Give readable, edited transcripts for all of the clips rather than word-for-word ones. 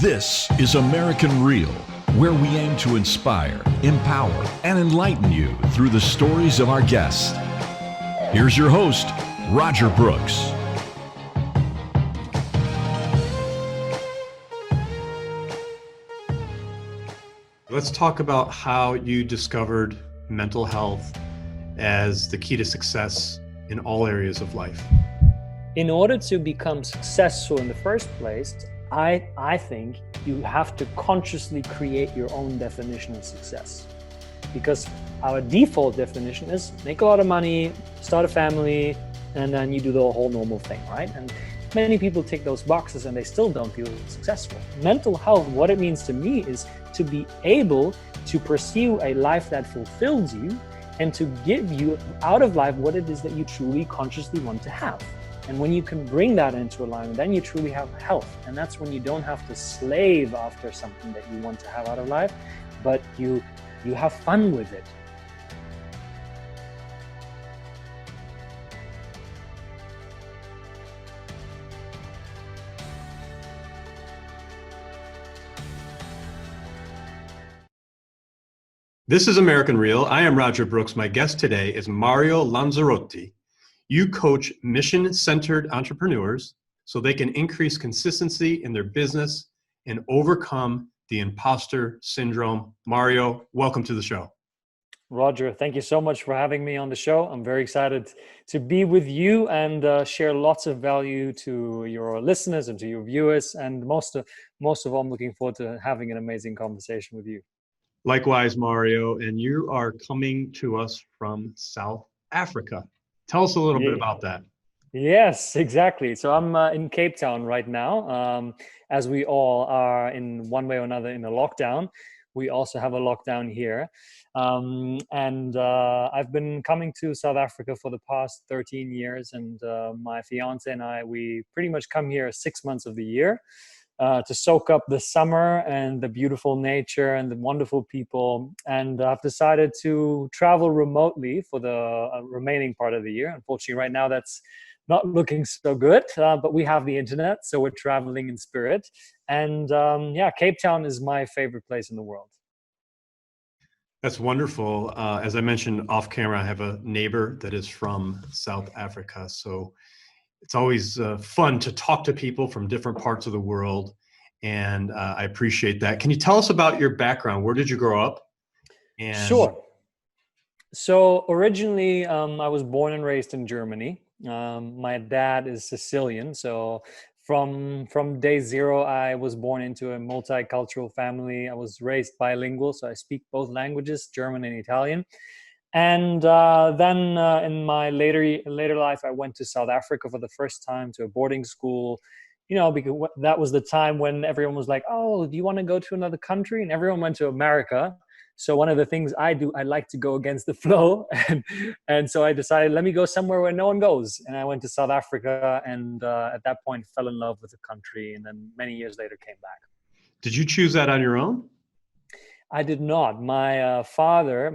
This is American Real, where we aim to inspire, empower, and enlighten you through the stories of our guests. Here's your host, Roger Brooks. Let's talk about how you discovered mental health as the key to success in all areas of life. In order to become successful in the first place, I think you have to consciously create your own definition of success. Because our default definition is make a lot of money, start a family, and then you do the whole normal thing, right? And many people tick those boxes and they still don't feel successful. Mental health, what it means to me is to be able to pursue a life that fulfills you and to give you out of life what it is that you truly consciously want to have. And when you can bring that into alignment, then you truly have health. And that's when you don't have to slave after something that you want to have out of life, but you have fun with it. This is American Real. I am Roger Brooks. My guest today is Mario Lanzarotti. You coach mission-centered entrepreneurs so they can increase consistency in their business and overcome the imposter syndrome. Mario, welcome to the show. Roger, thank you so much for having me on the show. I'm very excited to be with you and share lots of value to your listeners and to your viewers. And most of all, I'm looking forward to having an amazing conversation with you. Likewise, Mario, and you are coming to us from South Africa. Tell us a little bit about that. Yes, exactly. So I'm in Cape Town right now. As we all are in one way or another in a lockdown, we also have a lockdown here. I've been coming to South Africa for the past 13 years. And my fiance and I, we pretty much come here 6 months of the year to soak up the summer and the beautiful nature and the wonderful people. And I've decided to travel remotely for the remaining part of the year. Unfortunately, right now, that's not looking so good, but we have the internet, so we're traveling in spirit. And Cape Town is my favorite place in the world. That's wonderful. As I mentioned off camera, I have a neighbor that is from South Africa. So it's always fun to talk to people from different parts of the world, and I appreciate that. Can you tell us about your background? Where did you grow up? Sure. So originally, I was born and raised in Germany. My dad is Sicilian, so from day zero, I was born into a multicultural family. I was raised bilingual, so I speak both languages, German and Italian. And then in my later life, I went to South Africa for the first time to a boarding school, because that was the time when everyone was like, oh, do you want to go to another country? And everyone went to America. So one of the things I do, I like to go against the flow. And so I decided, let me go somewhere where no one goes. And I went to South Africa and at that point fell in love with the country. And then many years later came back. Did you choose that on your own? I did not. My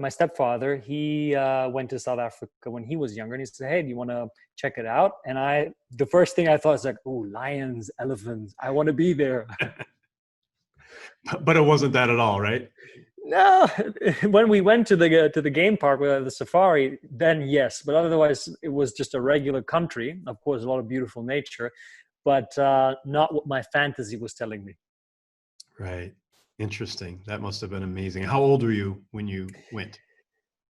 stepfather, he went to South Africa when he was younger, and he said, "Hey, do you want to check it out?" And the first thing I thought was like, "Oh, lions, elephants! I want to be there." But it wasn't that at all, right? No. When we went to the game park with the safari, then yes. But otherwise, it was just a regular country. Of course, a lot of beautiful nature, but not what my fantasy was telling me. Right. Interesting. That must have been amazing. How old were you when you went?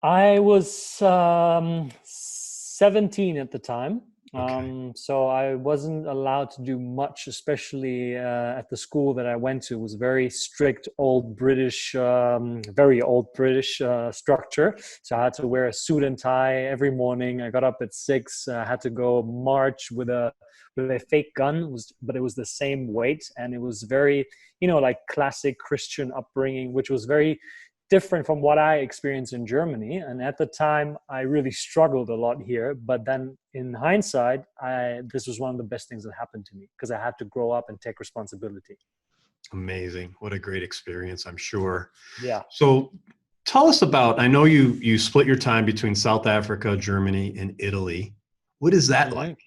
I was 17 at the time. Okay. So I wasn't allowed to do much, especially at the school that I went to. It was very strict, very old British structure. So I had to wear a suit and tie every morning. I got up at 6. I had to go march with a fake gun, but it was the same weight, and it was very, like classic Christian upbringing, which was very different from what I experienced in Germany. And at the time, I really struggled a lot here. But then in hindsight, this was one of the best things that happened to me because I had to grow up and take responsibility. Amazing. What a great experience, I'm sure. Yeah. So tell us about, I know you split your time between South Africa, Germany, and Italy. What is that like?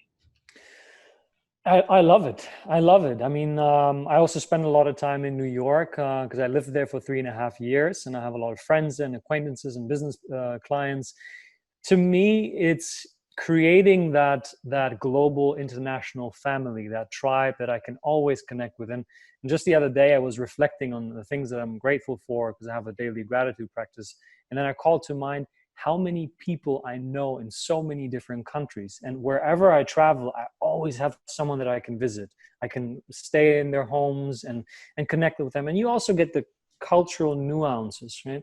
I love it. I love it. I mean, I also spend a lot of time in New York because I lived there for 3.5 years, and I have a lot of friends and acquaintances and business clients. To me, it's creating that global international family, that tribe that I can always connect with. And just the other day, I was reflecting on the things that I'm grateful for because I have a daily gratitude practice, and then I called to mind how many people I know in so many different countries. And wherever I travel, I always have someone that I can visit. I can stay in their homes and connect with them. And you also get the cultural nuances, right?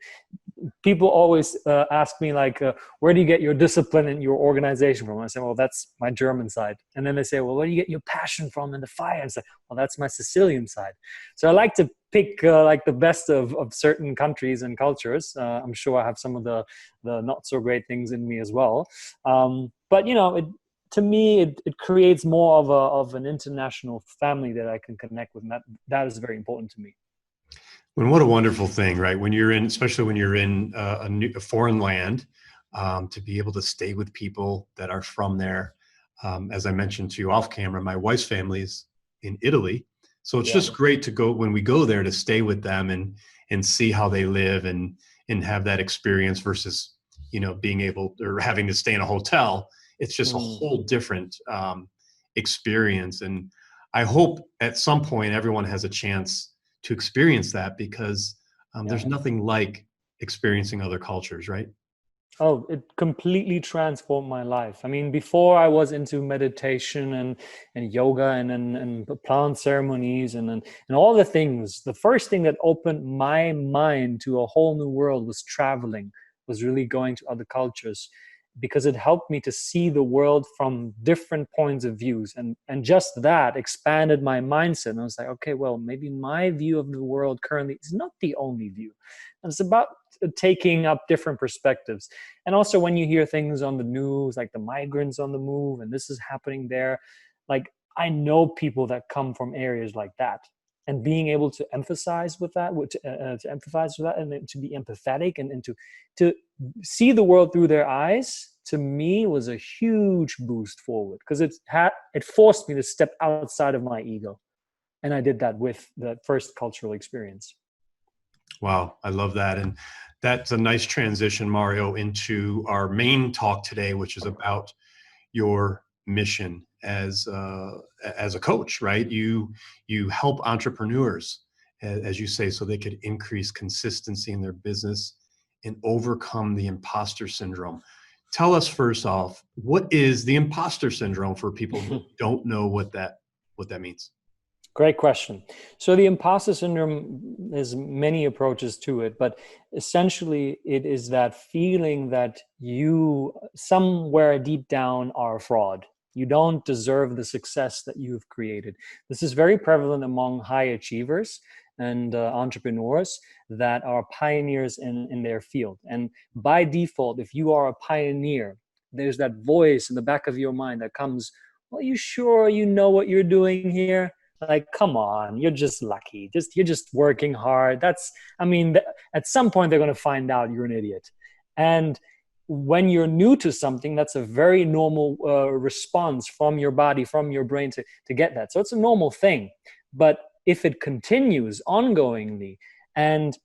People always ask me like, where do you get your discipline and your organization from? I say, well, that's my German side. And then they say, well, where do you get your passion from and the fire? And I say, well, that's my Sicilian side. So I like to pick like the best of certain countries and cultures. I'm sure I have some of the not so great things in me as well. But you know, to me, it creates more of an international family that I can connect with. And that is very important to me. And what a wonderful thing, right? When you're in, especially when you're in a foreign land, to be able to stay with people that are from there. As I mentioned to you off camera, my wife's family is in Italy. So it's just great to go when we go there to stay with them and see how they live and have that experience versus, you know, being able or having to stay in a hotel. It's just a whole different experience. And I hope at some point everyone has a chance to experience that because there's nothing like experiencing other cultures, right? Oh, it completely transformed my life. I mean, before I was into meditation and yoga and plant ceremonies and all the things. The first thing that opened my mind to a whole new world was traveling, was really going to other cultures, because it helped me to see the world from different points of views. And just that expanded my mindset. And I was like, okay, well, maybe my view of the world currently is not the only view. And it's about taking up different perspectives. And also when you hear things on the news, like the migrants on the move, and this is happening there, like I know people that come from areas like that. And being able to emphasize with that, to empathize with that, and to be empathetic and to see the world through their eyes, to me was a huge boost forward, because it forced me to step outside of my ego. And I did that with the first cultural experience. Wow, I love that. And that's a nice transition, Mario, into our main talk today, which is about your mission as a coach, right? You help entrepreneurs, as you say, so they could increase consistency in their business and overcome the imposter syndrome. Tell us first off, what is the imposter syndrome for people who don't know what that means? Great question. So the imposter syndrome, there's many approaches to it, but essentially it is that feeling that you somewhere deep down are a fraud. You don't deserve the success that you've created. This is very prevalent among high achievers and entrepreneurs that are pioneers in their field. And by default, if you are a pioneer, there's that voice in the back of your mind that comes, well, you sure you know what you're doing here? Like, come on, you're just lucky. You're just working hard. At some point they're going to find out you're an idiot. And when you're new to something, that's a very normal response from your body, from your brain to get that. So it's a normal thing. But if it continues ongoingly, and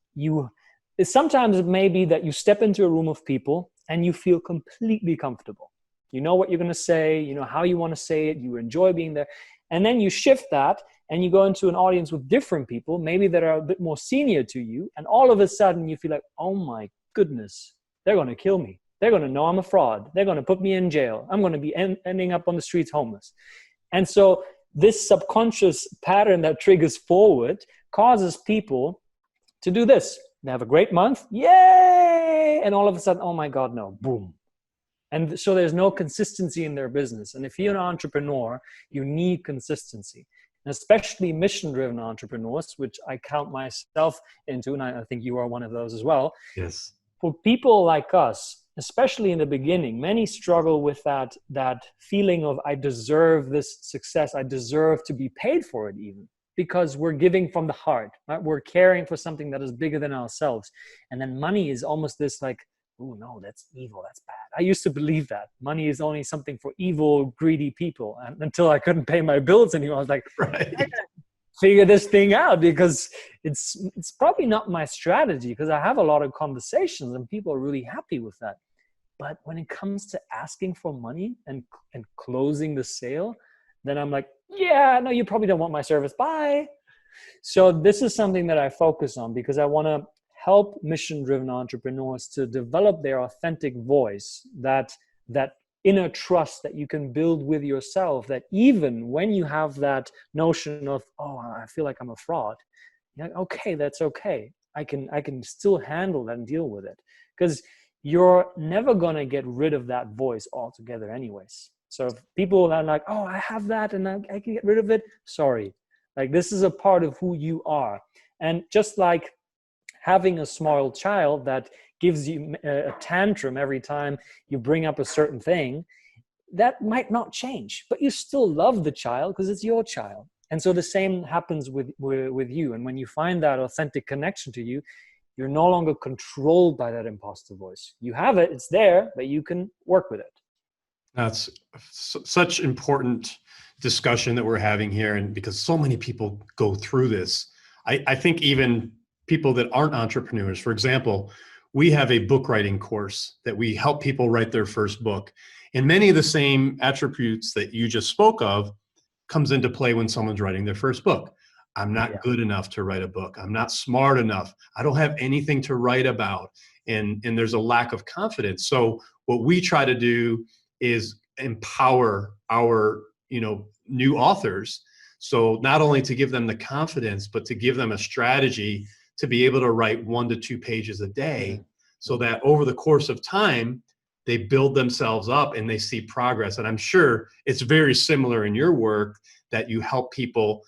sometimes it may be that you step into a room of people and you feel completely comfortable. You know what you're going to say, you know how you want to say it, you enjoy being there. And then you shift that and you go into an audience with different people, maybe that are a bit more senior to you. And all of a sudden you feel like, oh my goodness, they're going to kill me. They're going to know I'm a fraud. They're going to put me in jail. I'm going to be ending up on the streets homeless. And so this subconscious pattern that triggers forward causes people to do this. They have a great month. Yay! And all of a sudden, oh my God, no, boom. And so there's no consistency in their business. And if you're an entrepreneur, you need consistency. And especially mission-driven entrepreneurs, which I count myself into, and I think you are one of those as well. Yes. For people like us, especially in the beginning, many struggle with that feeling of, I deserve this success. I deserve to be paid for it even, because we're giving from the heart, right? We're caring for something that is bigger than ourselves. And then money is almost this like oh no, that's evil, that's bad. I used to believe that money is only something for evil, greedy people. And until I couldn't pay my bills anymore, I was like, Right. I gotta figure this thing out, because it's probably not my strategy, because I have a lot of conversations and people are really happy with that. But when it comes to asking for money and closing the sale, then I'm like, yeah, no, you probably don't want my service. Bye. So this is something that I focus on, because I want to help mission-driven entrepreneurs to develop their authentic voice, that inner trust that you can build with yourself, that even when you have that notion of, oh, I feel like I'm a fraud, you're like, okay, that's okay. I can still handle that and deal with it, because you're never going to get rid of that voice altogether anyways. So if people are like, oh, I have that and I can get rid of it, sorry. Like, this is a part of who you are. And just like having a small child that gives you a tantrum every time you bring up a certain thing, that might not change, but you still love the child because it's your child. And so the same happens with you. And when you find that authentic connection to you, you're no longer controlled by that imposter voice. You have it, it's there, but you can work with it. That's such important discussion that we're having here. And because so many people go through this, I think even people that aren't entrepreneurs, for example, we have a book writing course that we help people write their first book. And many of the same attributes that you just spoke of comes into play when someone's writing their first book. I'm not good enough to write a book. I'm not smart enough. I don't have anything to write about. And there's a lack of confidence. So what we try to do is empower our, new authors. So not only to give them the confidence, but to give them a strategy to be able to write 1 to 2 pages a day, so that over the course of time, they build themselves up and they see progress. And I'm sure it's very similar in your work, that you help people,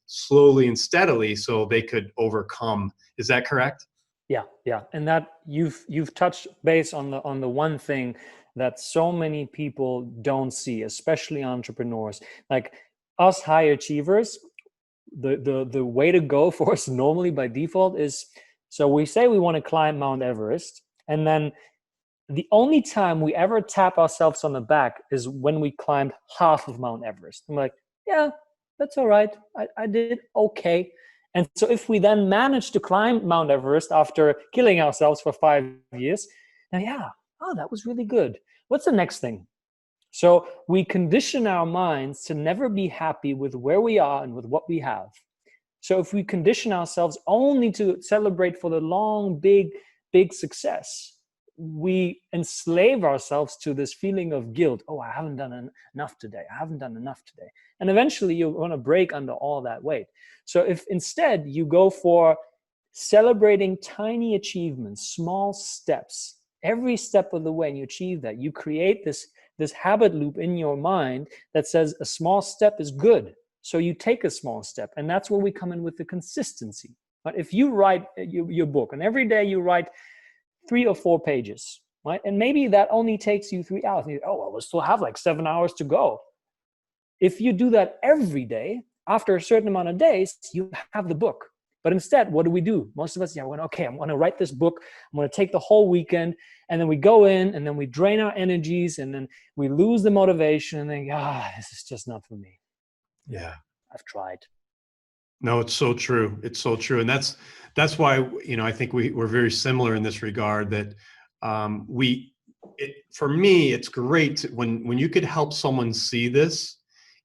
slowly and steadily so they could overcome. Is that correct? Yeah. And that you've touched base on the one thing that so many people don't see, especially entrepreneurs. Like us high achievers, the way to go for us normally by default is, so we say we want to climb Mount Everest, and then the only time we ever tap ourselves on the back is when we climbed half of Mount Everest. I'm like, yeah, that's all right. I did okay. And so if we then manage to climb Mount Everest after killing ourselves for 5 years, now that was really good. What's the next thing? So we condition our minds to never be happy with where we are and with what we have. So if we condition ourselves only to celebrate for the long, big success, we enslave ourselves to this feeling of guilt. Oh, I haven't done enough today. And eventually you're going to break under all that weight. So if instead you go for celebrating tiny achievements, small steps, every step of the way, and you achieve that, you create this habit loop in your mind that says a small step is good. So you take a small step, and that's where we come in with the consistency. But if you write your book, and every day you write 3 or 4 pages, right? And maybe that only takes you 3 hours. And you, oh, well, we'll still have like 7 hours to go. If you do that every day, after a certain amount of days, you have the book. But instead, what do? Most of us, I'm going to write this book. I'm going to take the whole weekend. And then we go in and then we drain our energies and then we lose the motivation and think, this is just not for me. Yeah. I've tried. No, it's so true. It's so true. And that's why, I think we're very similar in this regard, that for me, it's great when you could help someone see this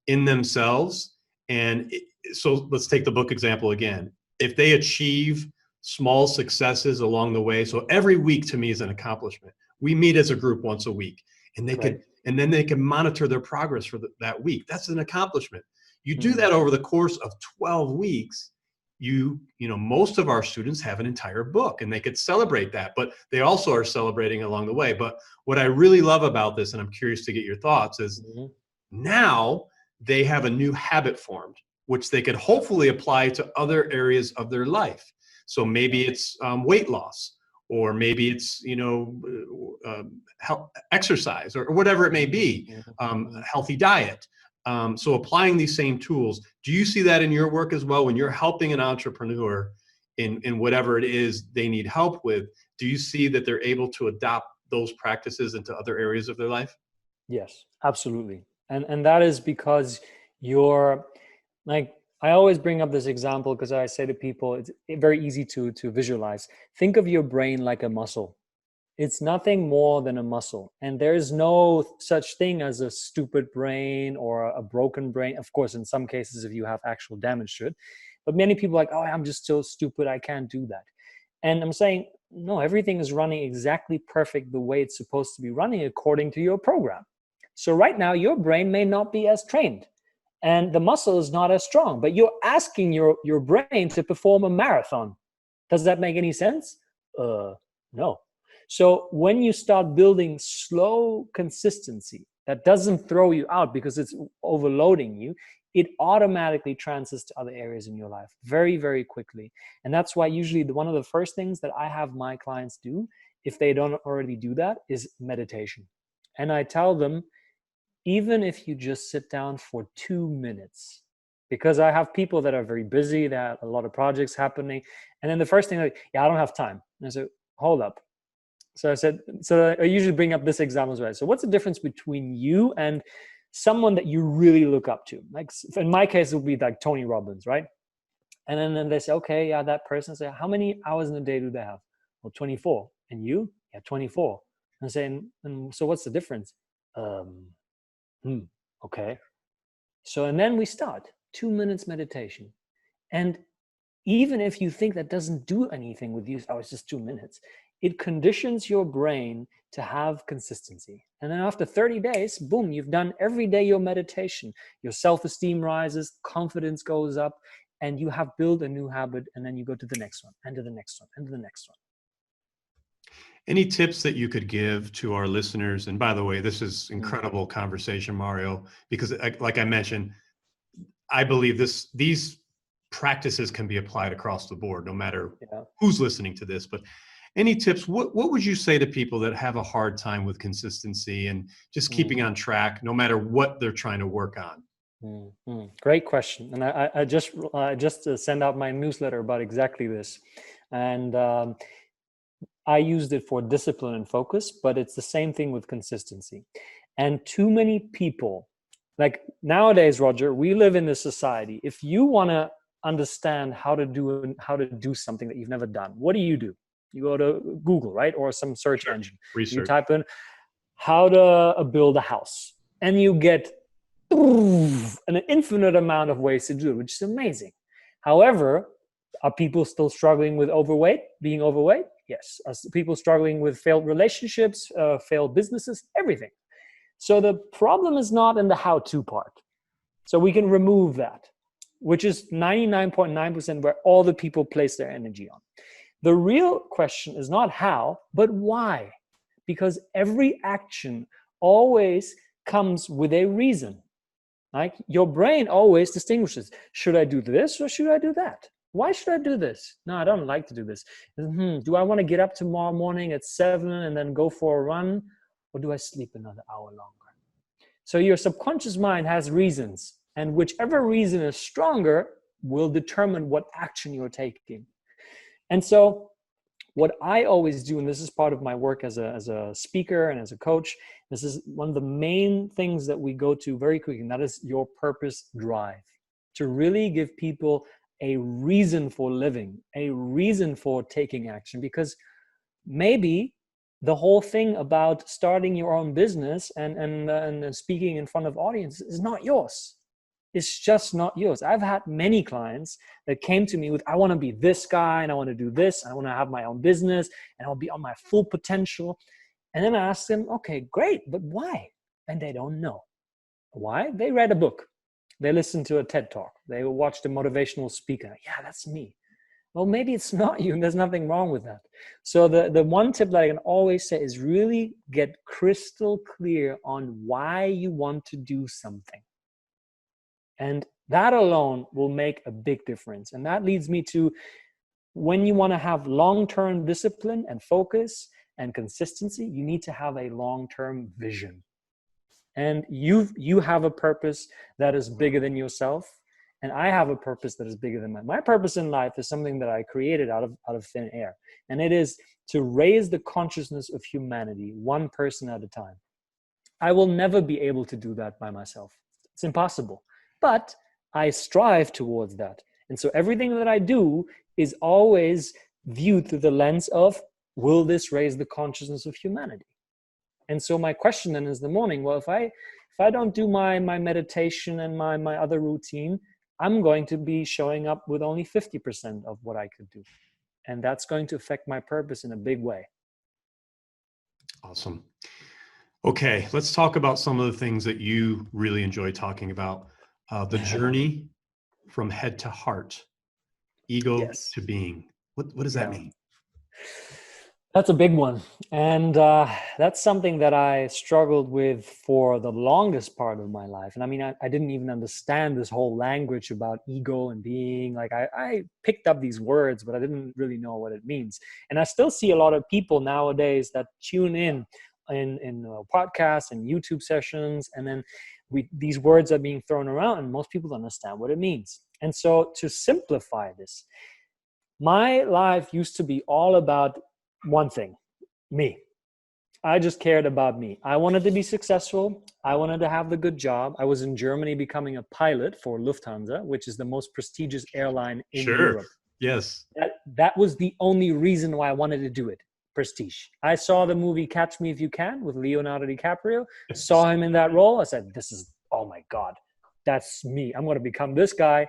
in themselves. And so let's take the book example again. If they achieve small successes along the way, so every week to me is an accomplishment. We meet as a group once a week, and then they can monitor their progress for that week. That's an accomplishment. You do that over the course of 12 weeks, most of our students have an entire book, and they could celebrate that, but they also are celebrating along the way. But what I really love about this, and I'm curious to get your thoughts, is now they have a new habit formed, which they could hopefully apply to other areas of their life. So maybe it's weight loss, or maybe it's, exercise, or whatever it may be, healthy diet. So applying these same tools, do you see that in your work as well? When you're helping an entrepreneur, in whatever it is they need help with, do you see that they're able to adopt those practices into other areas of their life? Yes, absolutely. And that is because you're like, I always bring up this example because I say to people, it's very easy to visualize. Think of your brain like a muscle. It's nothing more than a muscle. And there's no such thing as a stupid brain or a broken brain. Of course, in some cases, if you have actual damage to it. But many people are like, oh, I'm just so stupid, I can't do that. And I'm saying, no, everything is running exactly perfect the way it's supposed to be running according to your program. So right now, your brain may not be as trained and the muscle is not as strong, but you're asking your brain to perform a marathon. Does that make any sense? No. So when you start building slow consistency that doesn't throw you out because it's overloading you, it automatically transfers to other areas in your life very, very quickly. And that's why usually one of the first things that I have my clients do, if they don't already do that, is meditation. And I tell them, even if you just sit down for 2 minutes, because I have people that are very busy, that have a lot of projects happening. And then the first thing, like, yeah, I don't have time. And I said, hold up. So I usually bring up this example as well. So what's the difference between you and someone that you really look up to? Like in my case, it would be like Tony Robbins, right? And then they say, okay, yeah, that person. Say, how many hours in a day do they have? Well, 24. And you? Yeah, 24. And I say, and so what's the difference? Okay. So, and then we start 2 minutes meditation. And even if you think that doesn't do anything with you, oh, it's just 2 minutes, it conditions your brain to have consistency. And then after 30 days, boom, you've done every day your meditation. Your self-esteem rises, confidence goes up, and you have built a new habit. And then you go to the next one, and to the next one, and to the next one. Any tips that you could give to our listeners? And by the way, this is incredible conversation, Mario, because like I mentioned, I believe these practices can be applied across the board, no matter who's listening to this. But any tips? What would you say to people that have a hard time with consistency and just keeping on track, no matter what they're trying to work on? Great question. And I just sent out my newsletter about exactly this. And I used it for discipline and focus, but it's the same thing with consistency. And too many people, like nowadays, Roger, we live in this society. If you want to understand how to do something that you've never done, what do? You go to Google, right? Or some search engine. Research. You type in how to build a house, and you get an infinite amount of ways to do it, which is amazing. However, are people still struggling with being overweight? Yes. Are people struggling with failed relationships, failed businesses, everything? So the problem is not in the how-to part. So we can remove that, which is 99.9% where all the people place their energy on. The real question is not how, but why. Because every action always comes with a reason. Like your brain always distinguishes, should I do this or should I do that? Why should I do this? No, I don't like to do this. Do I want to get up tomorrow morning at 7 and then go for a run? Or do I sleep another hour longer? So your subconscious mind has reasons. And whichever reason is stronger will determine what action you're taking. And so what I always do, and this is part of my work as a speaker and as a coach, this is one of the main things that we go to very quickly, and that is your purpose drive. To really give people a reason for living, a reason for taking action, because maybe the whole thing about starting your own business and speaking in front of audiences is not yours. It's just not yours. I've had many clients that came to me with, I want to be this guy and I want to do this. I want to have my own business and I'll be on my full potential. And then I asked them, okay, great, but why? And they don't know. Why? They read a book. They listened to a TED Talk. They watched a motivational speaker. Yeah, that's me. Well, maybe it's not you, and there's nothing wrong with that. So the one tip that I can always say is really get crystal clear on why you want to do something. And that alone will make a big difference. And that leads me to, when you want to have long-term discipline and focus and consistency, you need to have a long-term vision. And you have a purpose that is bigger than yourself. And I have a purpose that is bigger than mine. My purpose in life is something that I created out of thin air. And it is to raise the consciousness of humanity, one person at a time. I will never be able to do that by myself. It's impossible. But I strive towards that. And so everything that I do is always viewed through the lens of, will this raise the consciousness of humanity? And so my question then is the morning, well, if I don't do my meditation and my other routine, I'm going to be showing up with only 50% of what I could do. And that's going to affect my purpose in a big way. Awesome. Okay, let's talk about some of the things that you really enjoy talking about. The journey from head to heart, ego to being. What does that mean? That's a big one. And that's something that I struggled with for the longest part of my life. And I mean, I didn't even understand this whole language about ego and being. Like I picked up these words, but I didn't really know what it means. And I still see a lot of people nowadays that tune in podcasts and YouTube sessions. And then these words are being thrown around and most people don't understand what it means. And so to simplify this, my life used to be all about one thing, me. I just cared about me. I wanted to be successful. I wanted to have the good job. I was in Germany becoming a pilot for Lufthansa, which is the most prestigious airline in Europe. Yes. That was the only reason why I wanted to do it. Prestige. I saw the movie Catch Me If You Can with Leonardo DiCaprio, saw him in that role. I said, oh my God, that's me. I'm going to become this guy.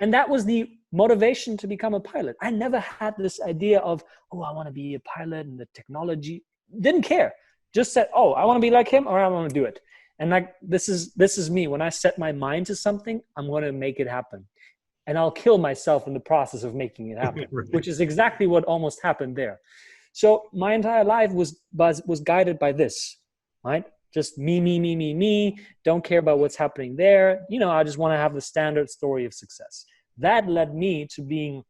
And that was the motivation to become a pilot. I never had this idea of, oh, I want to be a pilot and the technology. Didn't care. Just said, oh, I want to be like him or I want to do it. And like, this is me. When I set my mind to something, I'm going to make it happen. And I'll kill myself in the process of making it happen, right. Which is exactly what almost happened there. So my entire life was guided by this, right? Just me, don't care about what's happening there. I just want to have the standard story of success. That led me to being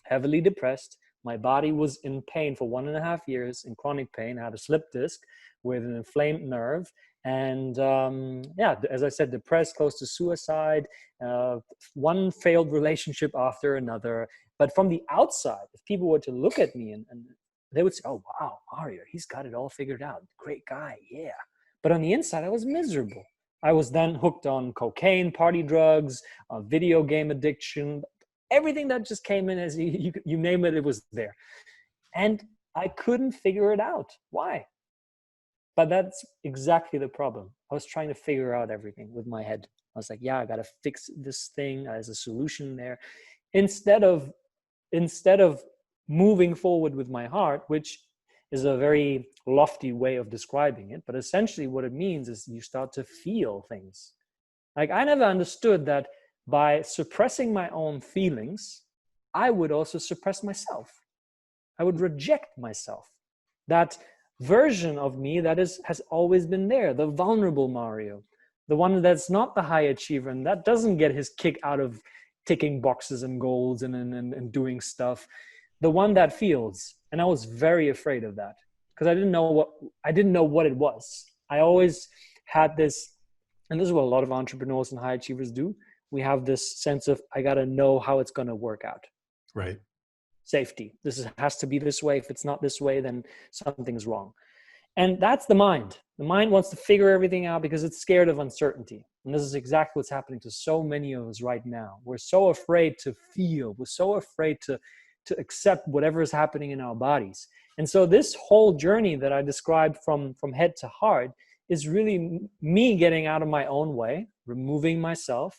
heavily depressed. My body was in pain for 1.5 years, in chronic pain. I had a slip disc with an inflamed nerve. And as I said, depressed, close to suicide, one failed relationship after another. But from the outside, if people were to look at me and they would say, oh, wow, Mario, he's got it all figured out. Great guy, yeah. But on the inside, I was miserable. I was then hooked on cocaine, party drugs, video game addiction, everything that just came in as you name it, it was there. And I couldn't figure it out. Why? But that's exactly the problem. I was trying to figure out everything with my head. I was like, yeah, I got to fix this thing. There's a solution there. Instead of moving forward with my heart, which is a very lofty way of describing it. But essentially what it means is you start to feel things. Like I never understood that by suppressing my own feelings, I would also suppress myself. I would reject myself. That version of me that has always been there, the vulnerable Mario, the one that's not the high achiever and that doesn't get his kick out of ticking boxes and goals and doing stuff. The one that feels. And I was very afraid of that because I didn't know what it was. I always had this, and this is what a lot of entrepreneurs and high achievers do. We have this sense of, I got to know how it's going to work out. Right. Safety. Has to be this way. If it's not this way, then something's wrong. And that's the mind. The mind wants to figure everything out because it's scared of uncertainty. And this is exactly what's happening to so many of us right now. We're so afraid to feel. We're so afraid to accept whatever is happening in our bodies. And so this whole journey that I described from head to heart is really me getting out of my own way, removing myself,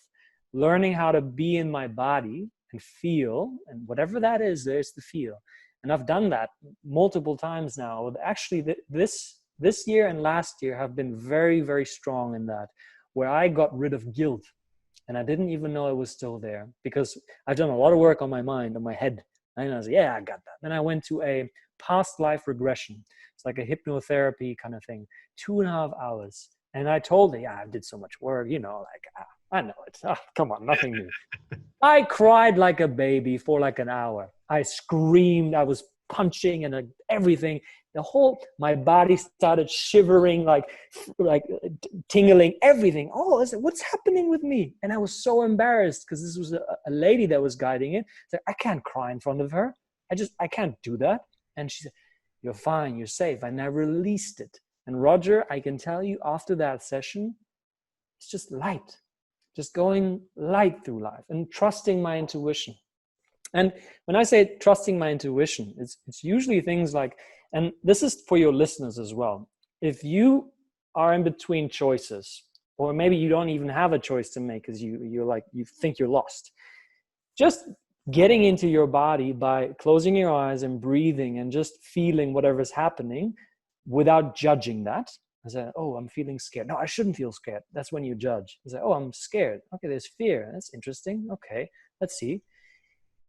learning how to be in my body and feel, and whatever that is, there's the feel. And I've done that multiple times now. Actually, this year and last year have been very, very strong in that, where I got rid of guilt. And I didn't even know it was still there because I've done a lot of work on my mind, on my head. And I was like, yeah, I got that. Then I went to a past life regression. It's like a hypnotherapy kind of thing, 2.5 hours. And I told her, yeah, I did so much work, I know it. Oh, come on, nothing new. I cried like a baby for like an hour. I screamed. I was punching and everything. my body started shivering, like tingling, everything. Oh, I said, what's happening with me? And I was so embarrassed because this was a lady that was guiding it. So I can't cry in front of her. I can't do that. And she said, you're fine, you're safe. And I released it. And Roger, I can tell you, after that session, it's just light, just going light through life and trusting my intuition. And when I say trusting my intuition, it's usually things like, and this is for your listeners as well. If you are in between choices, or maybe you don't even have a choice to make because you think you're lost, just getting into your body by closing your eyes and breathing and just feeling whatever's happening without judging that. I say, oh, I'm feeling scared. No, I shouldn't feel scared. That's when you judge. I say, oh, I'm scared. Okay, there's fear. That's interesting. Okay, let's see.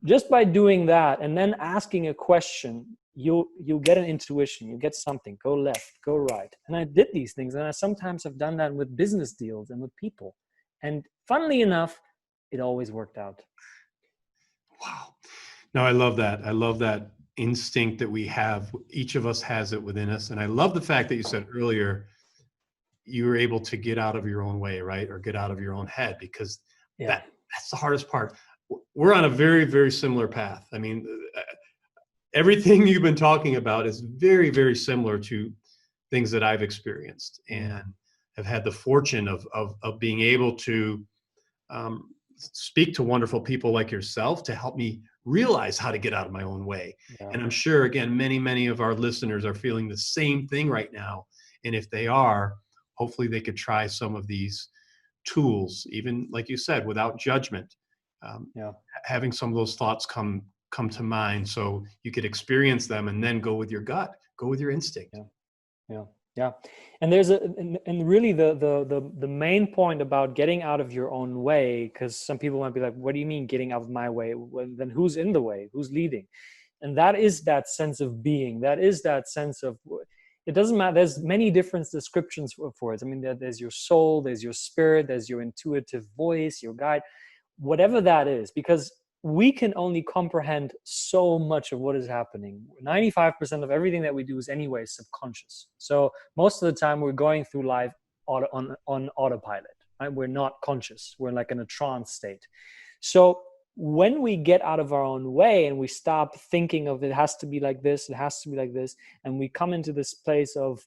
Just by doing that and then asking a question, you'll get an intuition. You get something. Go left, go right. And I did these things, and I sometimes have done that with business deals and with people. And funnily enough, it always worked out. Wow. No, I love that. I love that instinct that we have. Each of us has it within us. And I love the fact that you said earlier, you were able to get out of your own way, right? Or get out of your own head, because that's the hardest part. We're on a very, very similar path. I mean, everything you've been talking about is very, very similar to things that I've experienced and have had the fortune of being able to speak to wonderful people like yourself to help me realize how to get out of my own way. Yeah. And I'm sure, again, many, many of our listeners are feeling the same thing right now. And if they are, hopefully they could try some of these tools, even like you said, without judgment. Having some of those thoughts come to mind so you could experience them and then go with your gut, go with your instinct. Yeah. And there's and really the main point about getting out of your own way, because some people might be like, what do you mean getting out of my way? Well, then who's in the way? Who's leading? And that is that sense of being. That is that sense of, it doesn't matter. There's many different descriptions for it. I mean, there's your soul, there's your spirit, there's your intuitive voice, your guide, whatever that is, because we can only comprehend so much of what is happening. 95% of everything that we do is anyway subconscious. So most of the time we're going through life on autopilot, right? We're not conscious. We're like in a trance state. So when we get out of our own way and we stop thinking of it has to be like this, it has to be like this, and we come into this place of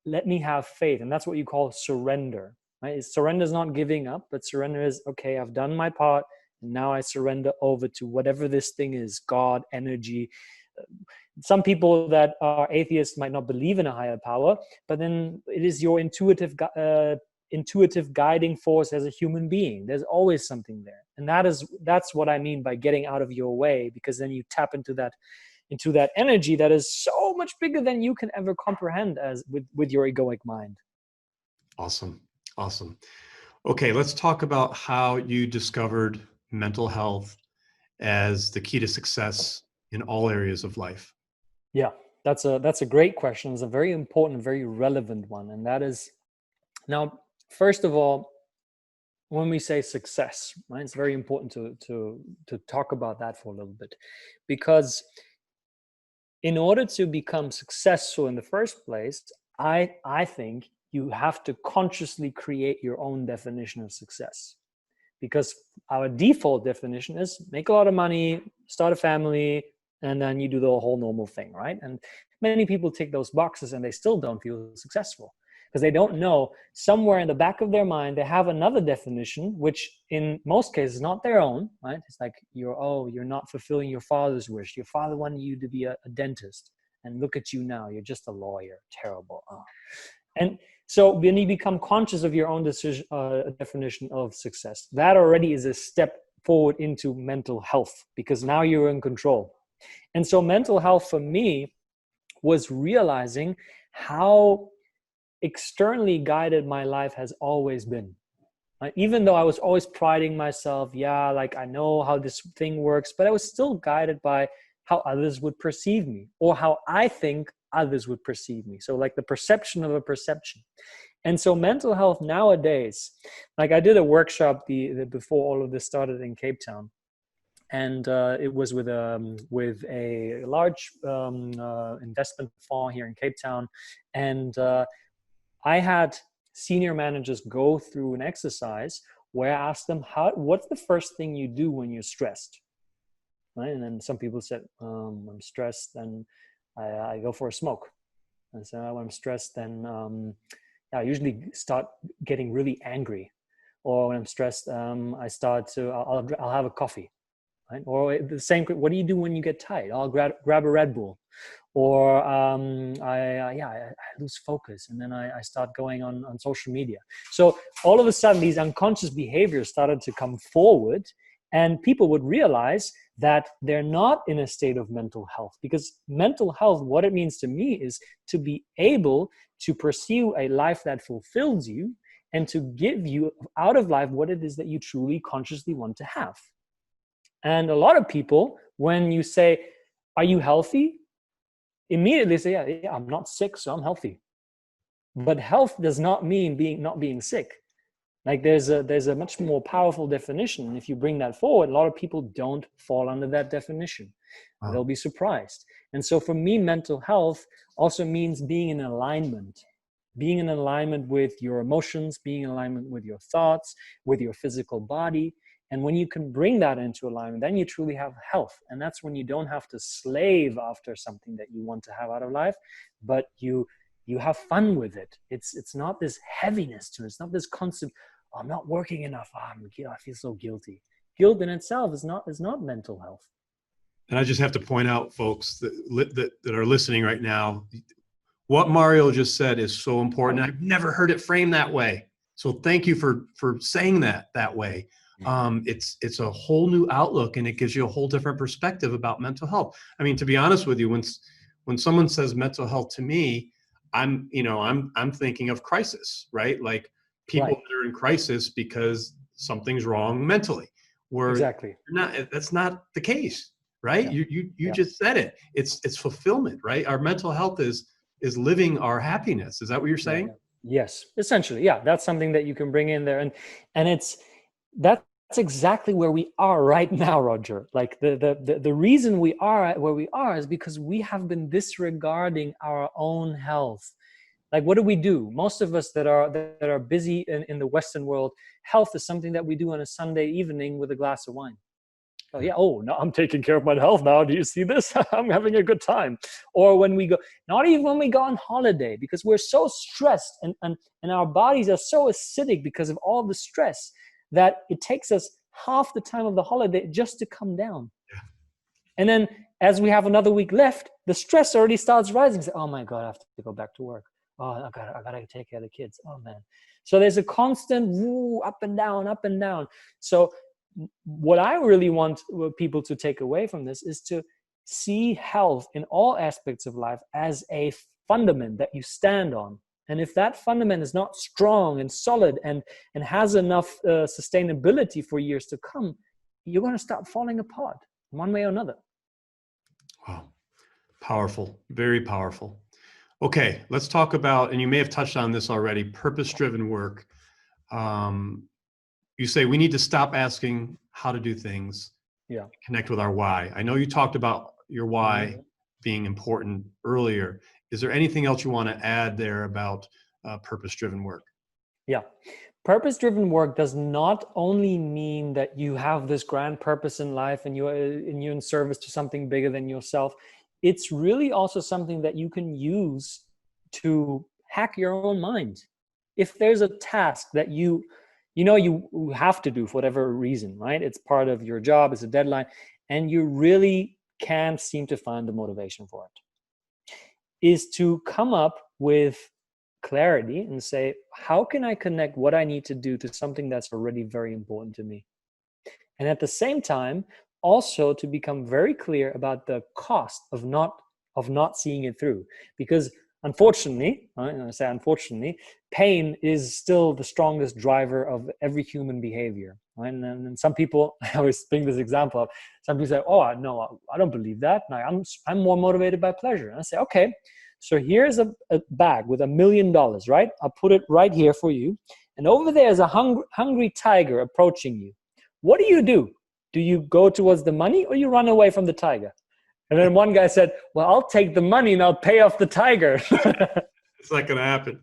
let me have faith, and that's what you call surrender. Right? Surrender is not giving up, but surrender is, okay, I've done my part. And now I surrender over to whatever this thing is, God, energy. Some people that are atheists might not believe in a higher power, but then it is your intuitive guiding force as a human being. There's always something there. And that's what I mean by getting out of your way, because then you tap into that energy that is so much bigger than you can ever comprehend as with your egoic mind. Awesome. Okay, let's talk about how you discovered mental health as the key to success in all areas of life. Yeah, that's a great question. It's a very important, very relevant one. And that is, now, first of all, when we say success, right, it's very important to talk about that for a little bit, because in order to become successful in the first place, I think you have to consciously create your own definition of success. Because our default definition is make a lot of money, start a family, and then you do the whole normal thing, right? And many people tick those boxes and they still don't feel successful because they don't know, somewhere in the back of their mind, they have another definition, which in most cases is not their own, right? It's like, you're not fulfilling your father's wish. Your father wanted you to be a dentist, and look at you now, you're just a lawyer. Terrible. And so when you become conscious of your own definition of success, that already is a step forward into mental health, because now you're in control. And so mental health for me was realizing how externally guided my life has always been. Even though I was always priding myself, like I know how this thing works, but I was still guided by how others would perceive me, or how I think others would perceive me. So like the perception of a perception. And so mental health nowadays, like I did a workshop before all of this started in Cape Town. and it was with a large investment fund here in Cape Town, and I had senior managers go through an exercise where I asked them, what's the first thing you do when you're stressed? Right? And then some people said, I'm stressed, and I go for a smoke. And so when I'm stressed, then I usually start getting really angry. Or when I'm stressed, I'll have a coffee. Right? Or the same, what do you do when you get tired? I'll grab a Red Bull. Or I lose focus, and then I start going on social media. So all of a sudden, these unconscious behaviors started to come forward, and people would realize that they're not in a state of mental health. Because mental health, what it means to me, is to be able to pursue a life that fulfills you and to give you out of life what it is that you truly consciously want to have. And a lot of people, when you say, are you healthy? Immediately say, yeah, I'm not sick, so I'm healthy. But health does not mean not being sick. Like there's a much more powerful definition. And if you bring that forward, a lot of people don't fall under that definition. Wow. They'll be surprised. And so for me, mental health also means being in alignment with your emotions, being in alignment with your thoughts, with your physical body. And when you can bring that into alignment, then you truly have health. And that's when you don't have to slave after something that you want to have out of life, but you have fun with it. It's not this heaviness to it. It's not this constant, oh, I'm not working enough. I feel so guilty. Guilt in itself is not mental health. And I just have to point out, folks that are listening right now, what Mario just said is so important. I've never heard it framed that way. So thank you for saying that way. It's a whole new outlook, and it gives you a whole different perspective about mental health. I mean, to be honest with you, when someone says mental health to me, I'm thinking of crisis, right? Like people that are in crisis because something's wrong mentally. Exactly. That's not the case, right? Yeah. You just said it. It's fulfillment, right? Our mental health is living our happiness. Is that what you're saying? Yeah. Yes, essentially. Yeah, that's something that you can bring in there, and that's exactly where we are right now, Roger. Like the reason we are where we are is because we have been disregarding our own health. Like, what do? Most of us that are busy in the Western world, health is something that we do on a Sunday evening with a glass of wine. Oh yeah. Oh, no, I'm taking care of my health now. Do you see this? I'm having a good time. Or when we go, not even when we go on holiday, because we're so stressed and our bodies are so acidic because of all the stress that it takes us half the time of the holiday just to come down. Yeah. And then as we have another week left, the stress already starts rising. Say, oh my God, I have to go back to work. Oh, I gotta take care of the kids. Oh man. So there's a constant up and down, up and down. So what I really want people to take away from this is to see health in all aspects of life as a fundament that you stand on. And if that fundament is not strong and solid and has enough sustainability for years to come, you're going to start falling apart one way or another. Wow. Powerful. Very powerful. Okay, let's talk about, and you may have touched on this already, purpose-driven work. You say we need to stop asking how to do things. Yeah. Connect with our why. I know you talked about your why being important earlier. Is there anything else you want to add there about purpose-driven work? Yeah. Purpose-driven work does not only mean that you have this grand purpose in life and you're in service to something bigger than yourself. It's really also something that you can use to hack your own mind. If there's a task that you have to do for whatever reason, right? It's part of your job, it's a deadline, and you really can't seem to find the motivation for it, is to come up with clarity and say, how can I connect what I need to do to something that's already very important to me? And at the same time, also to become very clear about the cost of not seeing it through. Because unfortunately, pain is still the strongest driver of every human behavior. Right? And some people, I always bring this example up, some people say, oh, no, I don't believe that. I'm more motivated by pleasure. And I say, okay, so here's a bag with $1 million, right? I'll put it right here for you. And over there is a hungry tiger approaching you. What do? Do you go towards the money or you run away from the tiger? And then one guy said, well, I'll take the money and I'll pay off the tiger. It's not going to happen.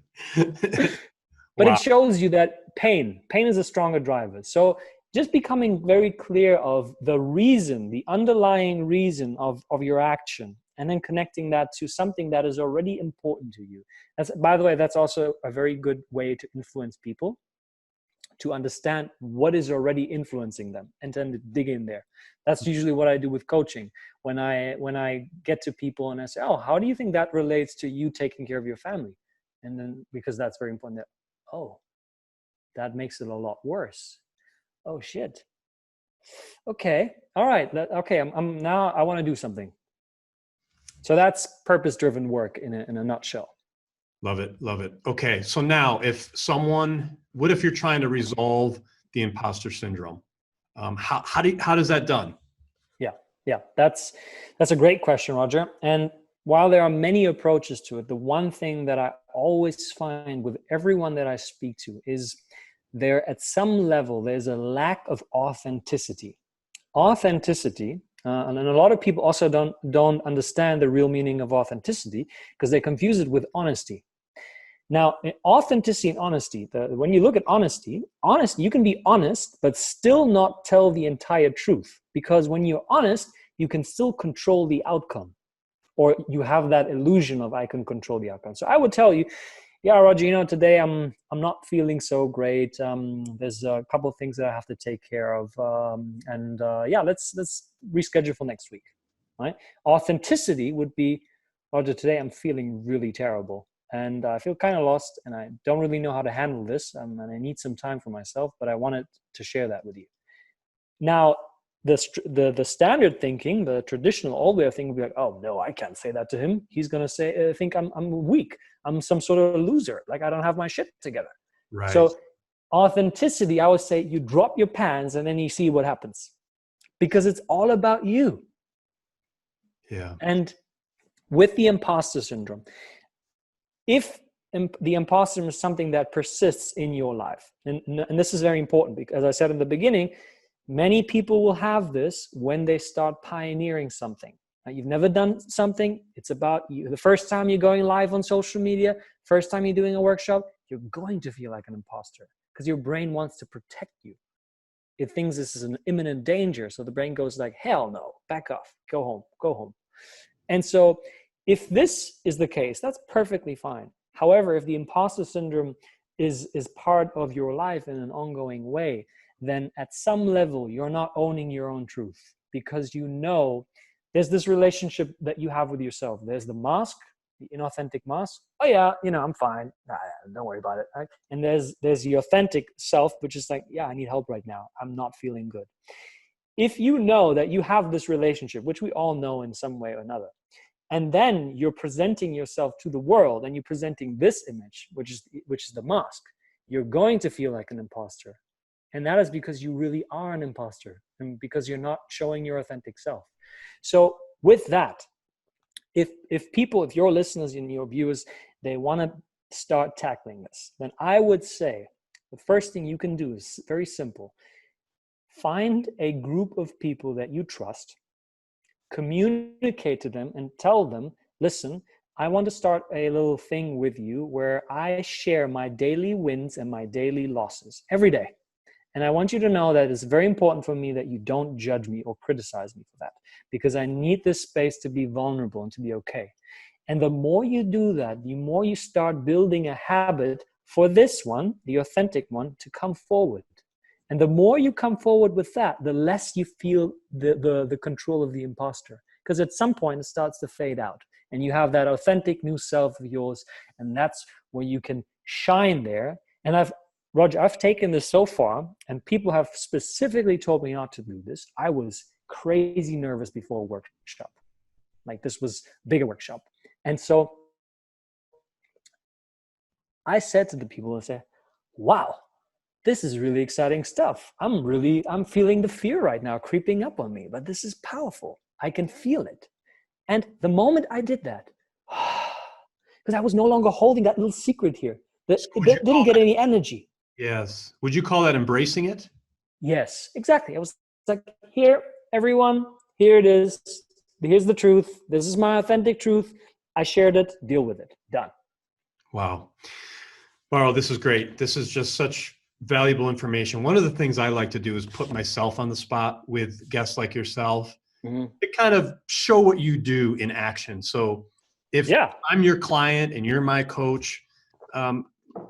But Wow. it shows you that pain is a stronger driver. So just becoming very clear of the reason, the underlying reason of your action, and then connecting that to something that is already important to you. By the way, that's also a very good way to influence people, to understand what is already influencing them and then dig in there. That's usually what I do with coaching. When I get to people and I say, oh, how do you think that relates to you taking care of your family? And then, because that's very important, oh, that makes it a lot worse. Oh shit. Okay. All right. Okay. I'm now I want to do something. So that's purpose-driven work in a nutshell. Love it. Love it. Okay. So now what if you're trying to resolve the imposter syndrome? How does that done? Yeah. That's a great question, Roger. And while there are many approaches to it, the one thing that I always find with everyone that I speak to is at some level, there's a lack of authenticity. Authenticity, and a lot of people also don't understand the real meaning of authenticity because they confuse it with honesty. Now, authenticity and honesty, when you look at honesty, you can be honest, but still not tell the entire truth. Because when you're honest, you can still control the outcome. Or you have that illusion of I can control the outcome. So I would tell you, yeah, Roger, today I'm not feeling so great. There's a couple of things that I have to take care of. Let's reschedule for next week, right? Authenticity would be, Roger, today I'm feeling really terrible. And I feel kind of lost and I don't really know how to handle this. And I need some time for myself, but I wanted to share that with you. Now, the standard thinking, the traditional old way of thinking would be like, oh no, I can't say that to him. He's going to think I'm weak. I'm some sort of loser. Like I don't have my shit together. Right. So authenticity, I would say you drop your pants and then you see what happens because it's all about you. Yeah. And with the imposter syndrome, if the imposter syndrome is something that persists in your life, and this is very important because as I said in the beginning, many people will have this when they start pioneering something. Now, you've never done something. It's about you. The first time you're going live on social media, first time you're doing a workshop, you're going to feel like an imposter because your brain wants to protect you. It thinks this is an imminent danger. So the brain goes like, hell no, back off, go home. And so if this is the case, that's perfectly fine. However, if the imposter syndrome is part of your life in an ongoing way, then at some level, you're not owning your own truth because there's this relationship that you have with yourself. There's the mask, the inauthentic mask. Oh yeah, I'm fine. Nah, don't worry about it. Right? And there's the authentic self, which is like, yeah, I need help right now. I'm not feeling good. If you know that you have this relationship, which we all know in some way or another, and then you're presenting yourself to the world and you're presenting this image, which is the mask, you're going to feel like an imposter. And that is because you really are an imposter and because you're not showing your authentic self. So with that, if your listeners and your viewers, they want to start tackling this, then I would say the first thing you can do is very simple. Find a group of people that you trust, communicate to them and tell them, listen, I want to start a little thing with you where I share my daily wins and my daily losses every day. And I want you to know that it's very important for me that you don't judge me or criticize me for that, because I need this space to be vulnerable and to be okay. And the more you do that, the more you start building a habit for this one, the authentic one, to come forward. And the more you come forward with that, the less you feel the control of the imposter. Because at some point it starts to fade out. And you have that authentic new self of yours. And that's where you can shine there. And Roger, I've taken this so far, and people have specifically told me not to do this. I was crazy nervous before a workshop. Like this was a bigger workshop. And so I said to the people, I said, wow, this is really exciting stuff. I'm feeling the fear right now creeping up on me, but this is powerful. I can feel it. And the moment I did that, because I was no longer holding that little secret here, that didn't get any energy. Yes. Would you call that embracing it? Yes, exactly. I was like, here, everyone, here it is. Here's the truth. This is my authentic truth. I shared it. Deal with it. Done. Wow. Mauro, this is great. This is just such valuable information. One of the things I like to do is put myself on the spot with guests like yourself to kind of show what you do in action. So if I'm your client and you're my coach,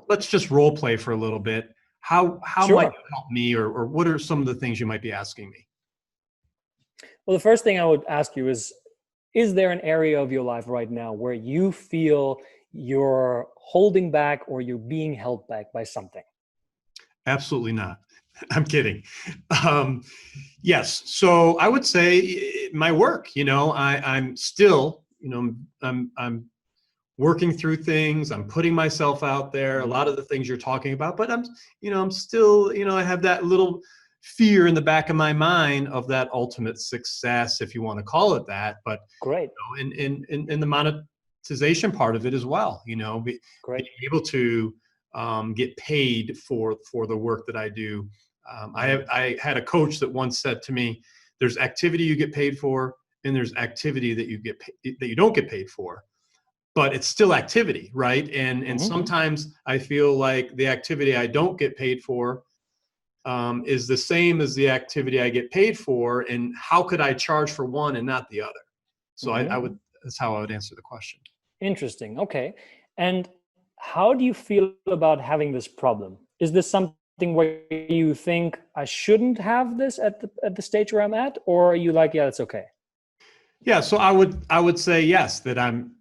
let's just role play for a little bit. How might you help me, or what are some of the things you might be asking me? Well, the first thing I would ask you is there an area of your life right now where you feel you're holding back or you're being held back by something? Absolutely not. I'm kidding. Yes. So I would say my work, I'm still, I'm working through things. I'm putting myself out there, a lot of the things you're talking about, but I'm still, I have that little fear in the back of my mind of that ultimate success, if you want to call it that. But great. In the monetization part of it as well, being able to get paid for the work that I do. I had a coach that once said to me, there's activity you get paid for, and there's activity that you don't get paid for, but it's still activity, right? And sometimes I feel like the activity I don't get paid for is the same as the activity I get paid for, and how could I charge for one and not the other? So that's how I would answer the question. Interesting. Okay. And how do you feel about having this problem? Is this something where you think I shouldn't have this at the stage where I'm at, or are you like, yeah, it's okay? Yeah. So I would say yes, that I'm,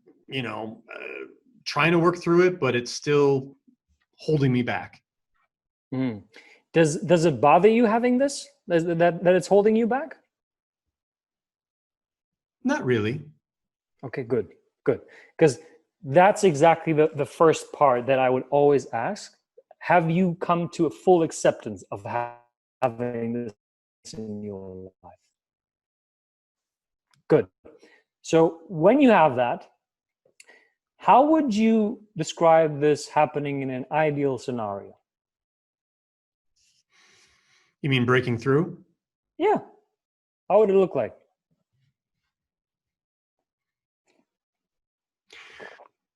trying to work through it, but it's still holding me back. Does it bother you having this, that it's holding you back? Not really. Okay, good. Because that's exactly the first part that I would always ask. Have you come to a full acceptance of having this in your life? Good. So when you have that, how would you describe this happening in an ideal scenario? You mean breaking through? Yeah. How would it look like?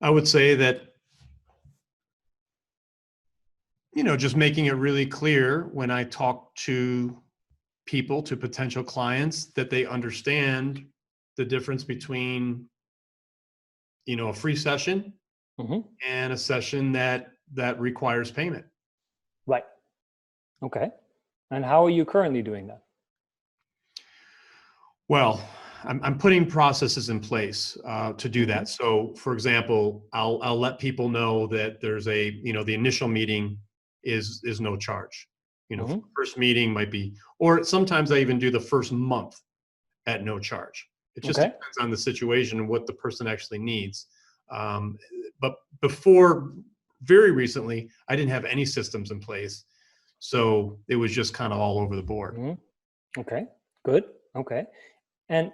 I would say that, just making it really clear when I talk to people, to potential clients, that they understand the difference between, a free session and a session that requires payment. Right. Okay. And how are you currently doing that? Well, I'm putting processes in place to do that. So, for example, I'll let people know that there's the initial meeting is no charge. First meeting might be, or sometimes I even do the first month at no charge. It just depends on the situation and what the person actually needs. But before, very recently, I didn't have any systems in place. So it was just kind of all over the board. Okay, good. Okay. And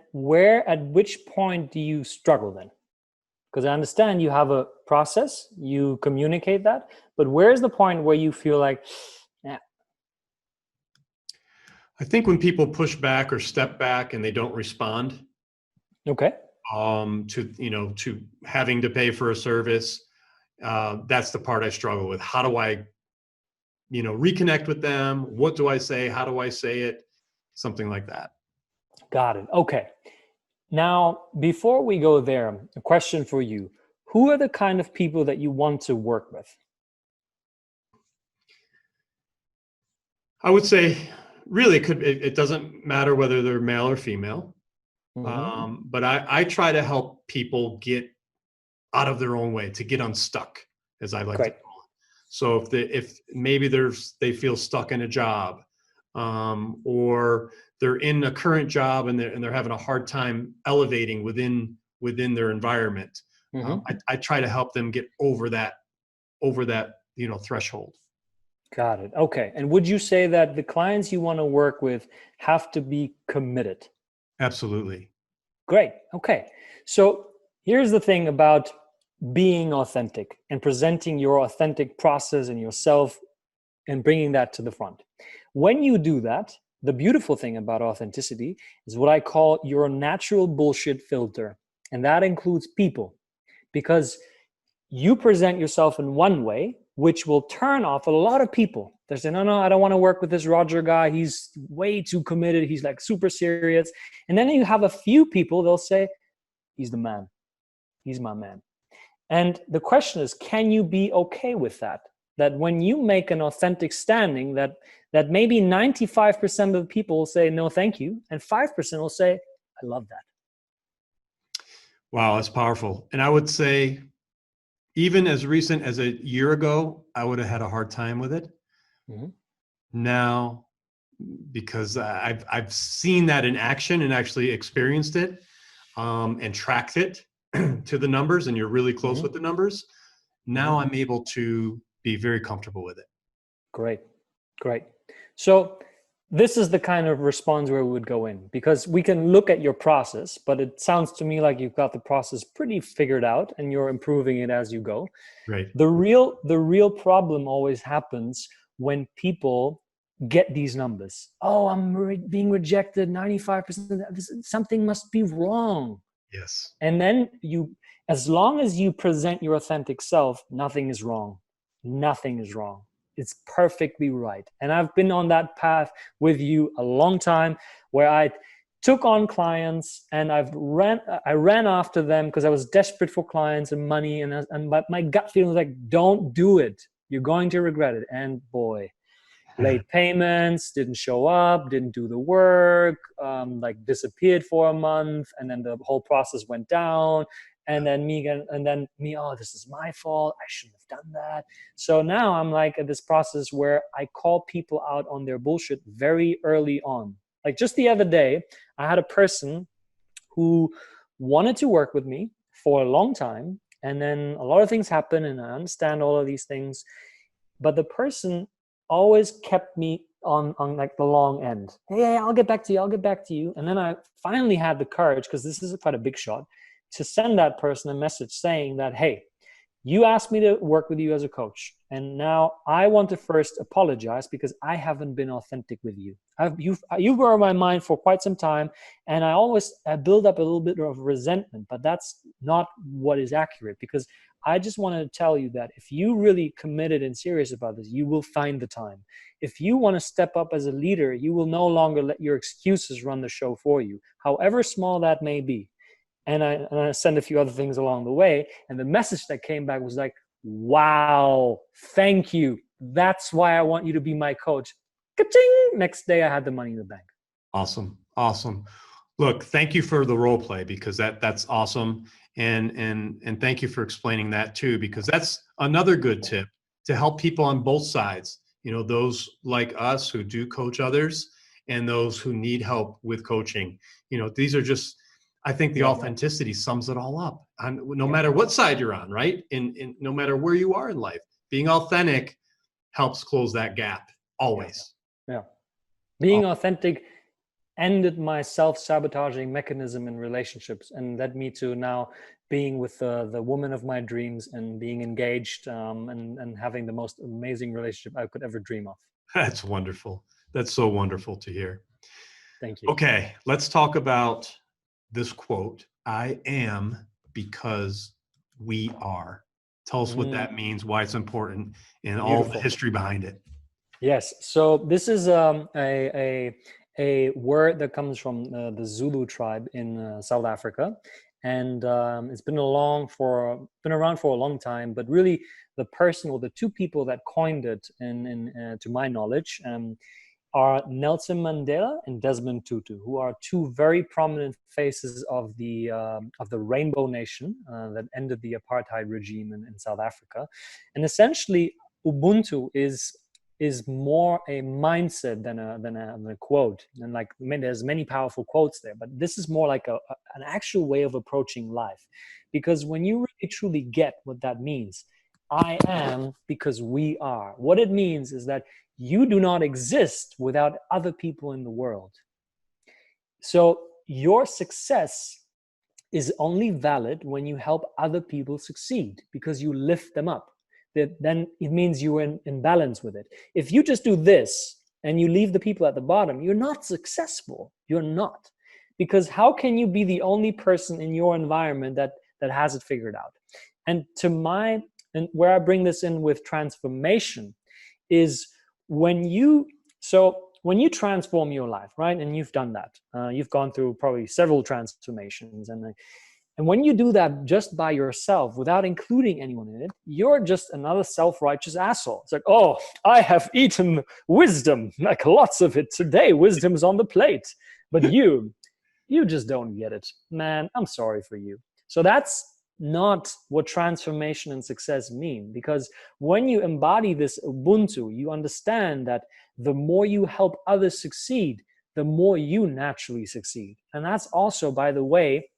at which point do you struggle then? Because I understand you have a process, you communicate that, but where's the point where you feel like, yeah? I think when people push back or step back and they don't respond, to having to pay for a service, that's the part I struggle with. How do I, reconnect with them? What do I say? How do I say it? Something like that. Got it. Okay. Now, before we go there, a question for you. Who are the kind of people that you want to work with? I would say, really, it doesn't matter whether they're male or female. But I try to help people get out of their own way, to get unstuck, as I like to call it. So if maybe they feel stuck in a job, or they're in a current job and they're having a hard time elevating within their environment, I try to help them get over that threshold. Got it. Okay. And would you say that the clients you want to work with have to be committed? Absolutely. Great. Okay. So here's the thing about being authentic and presenting your authentic process and yourself and bringing that to the front. When you do that, the beautiful thing about authenticity is what I call your natural bullshit filter. And that includes people, because you present yourself in one way, which will turn off a lot of people. They're saying, no, I don't want to work with this Roger guy. He's way too committed. He's like super serious. And then you have a few people, they'll say, he's the man. He's my man. And the question is, can you be okay with that? That when you make an authentic standing, that maybe 95% of the people will say, no, thank you. And 5% will say, I love that. Wow, that's powerful. And I would say, even as recent as a year ago, I would have had a hard time with it. Mm-hmm. Now, because I've seen that in action and actually experienced it and tracked it to the numbers, and you're really close mm-hmm. with the numbers. Now I'm able to be very comfortable with it. Great. So this is the kind of response where we would go in, because we can look at your process, but it sounds to me like you've got the process pretty figured out and you're improving it as you go. Right. The real problem always happens when people get these numbers. Oh, I'm being rejected 95%. Something must be wrong. Yes. And then as long as you present your authentic self, nothing is wrong. Nothing is wrong. It's perfectly right. And I've been on that path with you a long time, where I took on clients and I ran after them because I was desperate for clients and money. And my gut feeling was like, don't do it. You're going to regret it. And boy, late payments, didn't show up, didn't do the work, disappeared for a month. And then the whole process went down. And then me, oh, this is my fault. I shouldn't have done that. So now I'm like at this process where I call people out on their bullshit very early on. Like just the other day, I had a person who wanted to work with me for a long time. And then a lot of things happen, and I understand all of these things. But the person always kept me on like the long end. Hey, I'll get back to you. And then I finally had the courage, because this is quite a big shot, to send that person a message saying that, hey, you asked me to work with you as a coach. And now I want to first apologize because I haven't been authentic with you. You were on my mind for quite some time. And I build up a little bit of resentment, but that's not what is accurate, because I just want to tell you that if you really committed and serious about this, you will find the time. If you want to step up as a leader, you will no longer let your excuses run the show for you, however small that may be. And I sent a few other things along the way. And the message that came back was like, wow, thank you. That's why I want you to be my coach. Ka-ching! Next day, I had the money in the bank. Awesome. Look, thank you for the role play, because that's awesome. And thank you for explaining that too, because that's another good tip to help people on both sides. You know, those like us who do coach others and those who need help with coaching. You know, these are just, I think the authenticity sums it all up. No matter what side you're on, right? In no matter where you are in life, being authentic helps close that gap always. Yeah. Being authentic ended my self-sabotaging mechanism in relationships and led me to now being with the woman of my dreams and being engaged and having the most amazing relationship I could ever dream of. That's wonderful. That's so wonderful to hear. Thank you. Okay, let's talk about this quote. I am because we are. Tell us what that means, why it's important, and all the history behind it. Yes. So this is a word that comes from the Zulu tribe in South Africa, and it's been around for a long time. But really, the person or the two people that coined it, to my knowledge, are Nelson Mandela and Desmond Tutu, who are two very prominent faces of the Rainbow Nation that ended the apartheid regime in South Africa. And essentially, Ubuntu is more a mindset than a quote. And like, there's many powerful quotes there, but this is more like an actual way of approaching life. Because when you really truly get what that means, I am because we are. What it means is that you do not exist without other people in the world. So your success is only valid when you help other people succeed, because you lift them up. Then it means you're in balance with it. If you just do this and you leave the people at the bottom, you're not successful. You're not. Because how can you be the only person in your environment that has it figured out? And where I bring this in with transformation is when you transform your life, right? And you've done that. You've gone through probably several transformations. And when you do that just by yourself, without including anyone in it, you're just another self-righteous asshole. It's like, oh, I have eaten wisdom, like lots of it today. Wisdom's on the plate. But you just don't get it. Man, I'm sorry for you. So that's not what transformation and success mean. Because when you embody this Ubuntu, you understand that the more you help others succeed, the more you naturally succeed. And that's also, by the way,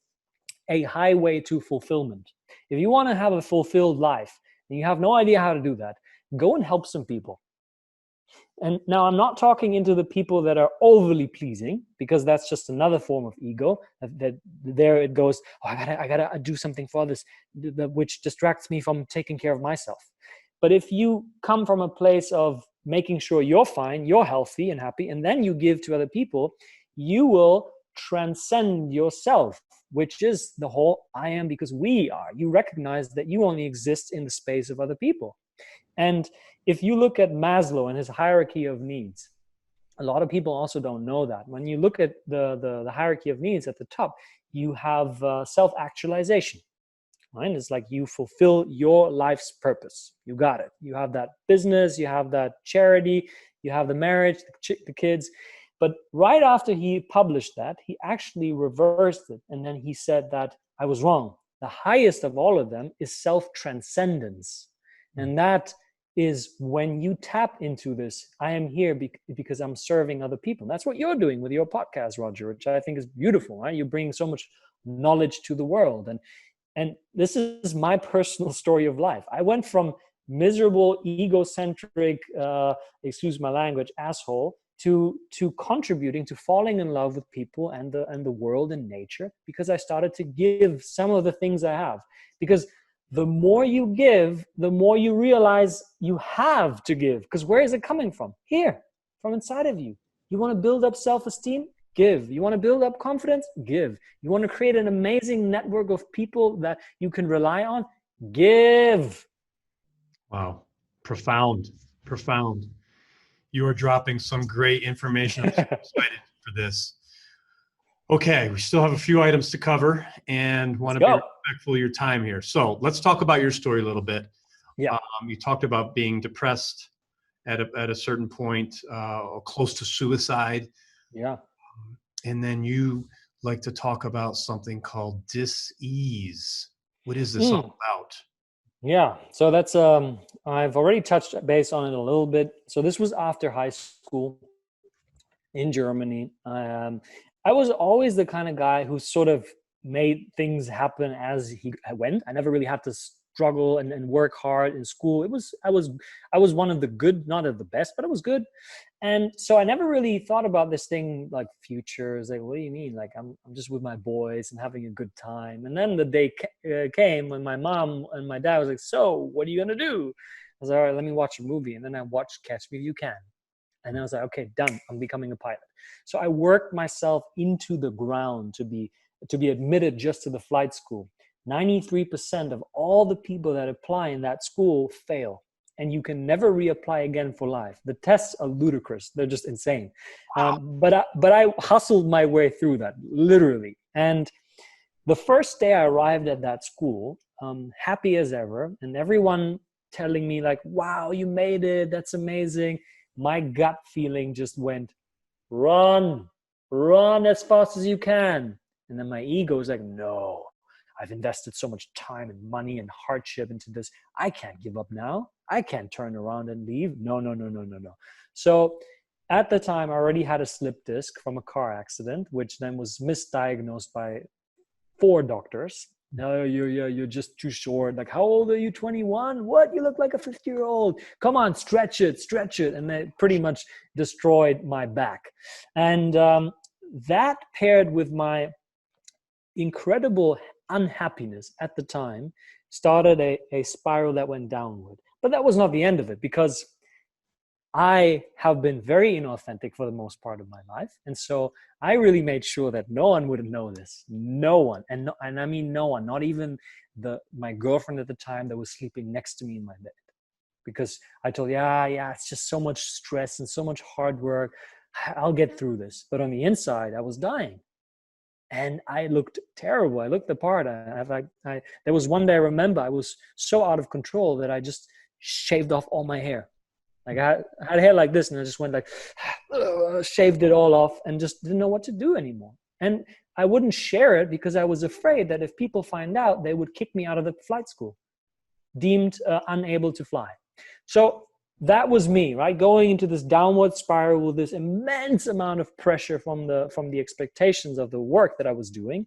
a highway to fulfillment. If you want to have a fulfilled life and you have no idea how to do that, go and help some people. And now I'm not talking into the people that are overly pleasing, because that's just another form of ego. That there it goes, oh, I gotta do something for others, which distracts me from taking care of myself. But if you come from a place of making sure you're fine, you're healthy and happy, and then you give to other people, you will transcend yourself, which is the whole I am because we are. You recognize that you only exist in the space of other people. And if you look at Maslow and his hierarchy of needs, a lot of people also don't know that. When you look at the hierarchy of needs at the top, you have self-actualization, right? It's like you fulfill your life's purpose. You got it. You have that business, you have that charity, you have the marriage, the kids. But right after he published that, he actually reversed it. And then he said that I was wrong. The highest of all of them is self-transcendence. And that is when you tap into this, I am here because I'm serving other people. And that's what you're doing with your podcast, Roger, which I think is beautiful, right? You're bringing so much knowledge to the world. And this is my personal story of life. I went from miserable, egocentric, excuse my language, asshole, to contributing, to falling in love with people and the world and nature, because I started to give some of the things I have. Because the more you give, the more you realize you have to give. Because where is it coming from? Here, from inside of you. You want to build up self-esteem? Give. You want to build up confidence? Give. You want to create an amazing network of people that you can rely on? Give. Wow. Profound. You are dropping some great information. I'm so excited for this. Okay, we still have a few items to cover and want to be respectful of your time here. So let's talk about your story a little bit. Yeah. You talked about being depressed at a certain point, close to suicide. Yeah. And then you like to talk about something called dis-ease. What is this all about? Yeah, so that's I've already touched base on it a little bit. So this was after high school in Germany. I was always the kind of guy who sort of made things happen as he went. I never really had to struggle and work hard in school. I was one of the good, not of the best, but I was good. And so I never really thought about this thing like futures. Like, what do you mean? Like I'm just with my boys and having a good time. And then the day came when my mom and my dad was like, so what are you going to do? I was like, all right, let me watch a movie. And then I watched Catch Me If You Can. And I was like, okay, done. I'm becoming a pilot. So I worked myself into the ground to be admitted just to the flight school. 93% of all the people that apply in that school fail. And you can never reapply again for life. The tests are ludicrous. They're just insane. Wow. But I hustled my way through that, literally. And the first day I arrived at that school, happy as ever, and everyone telling me like, wow, you made it. That's amazing. My gut feeling just went, run as fast as you can. And then my ego is like, no, I've invested so much time and money and hardship into this. I can't give up now. I can't turn around and leave. No. So at the time, I already had a slip disc from a car accident, which then was misdiagnosed by 4 doctors. No, you're just too short. Like, how old are you? 21? What? You look like a 50-year-old. Come on, stretch it. And they pretty much destroyed my back. And that paired with my incredible unhappiness at the time started a spiral that went downward. But that was not the end of it, because I have been very inauthentic for the most part of my life. And so I really made sure that no one would know this. No one. And I mean no one, not even my girlfriend at the time that was sleeping next to me in my bed. Because I told, yeah, it's just so much stress and so much hard work. I'll get through this. But on the inside, I was dying. And I looked terrible. I looked the part. There was one day I remember I was so out of control that I just shaved off all my hair. Like I had hair like this, and I just went like, shaved it all off and just didn't know what to do anymore. And I wouldn't share it because I was afraid that if people find out, they would kick me out of the flight school, deemed unable to fly. So that was me, right? Going into this downward spiral with this immense amount of pressure from the expectations of the work that I was doing,